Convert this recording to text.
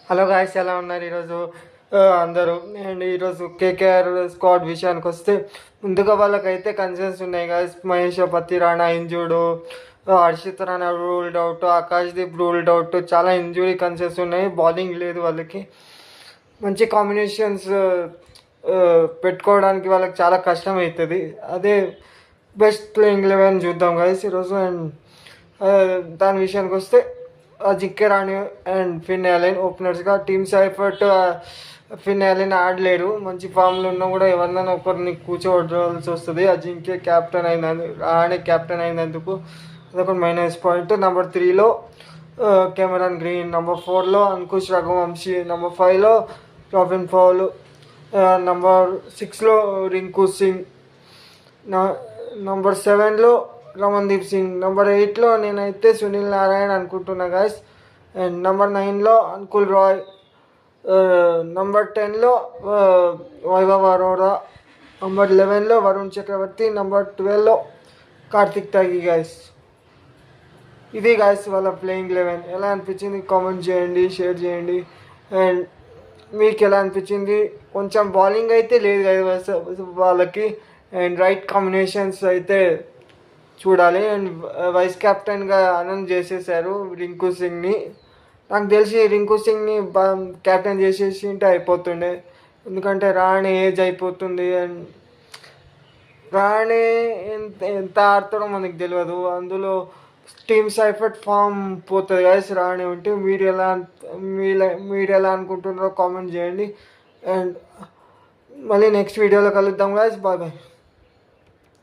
Hello guys, ఎలా ఉన్నారు ఈరోజు అందరూ? అండ్ ఈరోజు కేకేఆర్ స్క్వాడ్ విషయానికి వస్తే ముందుగా వాళ్ళకైతే కన్సర్న్స్ ఉన్నాయి guys. Matheesha Pathirana injured, Harshit Rana ruled out, Akashdeep ruled out, చాలా ఇంజురీ కన్సర్న్స్ ఉన్నాయి. బౌలింగ్ లేదు వాళ్ళకి, మంచి కాంబినేషన్స్ పెట్టుకోవడానికి వాళ్ళకి చాలా కష్టం అవుతుంది. అదే బెస్ట్ ప్లేయింగ్ 11 చూద్దాం గాయ్స్ ఈరోజు. అండ్ దాని విషయానికి వస్తే Ajinkya Rahane and Finn Allen ఓపెనర్స్గా. టీమ్ సైఫర్ట్ ఫిన్ అలెన్ ఆడలేరు, మంచి ఫామ్లో ఉన్నా కూడా ఎవరినైనా ఒకరిని కూర్చోవడాల్సి వస్తుంది. జింకే క్యాప్టెన్ రాణి క్యాప్టెన్ అయినందుకు అదొక మైనస్ పాయింట్. నెంబర్ 3లో కెమెరాన్ గ్రీన్, నెంబర్ 4లో అంకుష్ రఘువంశీ, నెంబర్ 5లో రాబిన్ ఫౌల్, నెంబర్ 6లో రింకు సింగ్, నెంబర్ 7లో రమన్దీప్ సింగ్, నెంబర్ 8లో నేనైతే సునీల్ నారాయణ్ అనుకుంటున్నా గాయస్. అండ్ నెంబర్ 9లో అంకుల్ రాయ్, నెంబర్ 10లో వైభవ్ అరోరా, నెంబర్ 11లో వరుణ్ చక్రవర్తి, నెంబర్ 12లో కార్తిక్ త్యాగి గాయస్. ఇది గాయస్ వాళ్ళ ప్లేయింగ్ 11. ఎలా అనిపించింది కామెంట్ చేయండి, షేర్ చేయండి. అండ్ మీకు ఎలా అనిపించింది? కొంచెం బౌలింగ్ అయితే లేదు కదా వాళ్ళకి, అండ్ రైట్ కాంబినేషన్స్ అయితే చూడాలి. అండ్ వైస్ కెప్టెన్గా అనౌన్స్ చేసేసారు రింకు సింగ్ని. నాకు తెలిసి రింకు సింగ్ని క్యాప్టెన్ చేసేసి ఉంటే అయిపోతుండే, ఎందుకంటే రాణి ఏజ్ అయిపోతుంది. అండ్ రాణి ఎంత ఆడతాడో మనకు తెలియదు, అందులో టీమ్ సైఫర్ట్ ఫామ్ పోతుంది కదా రాణి ఉంటే. మీరు ఎలా అనుకుంటున్నారో కామెంట్ చేయండి. అండ్ మళ్ళీ నెక్స్ట్ వీడియోలో కలుద్దాం గాయస్. Bye bye.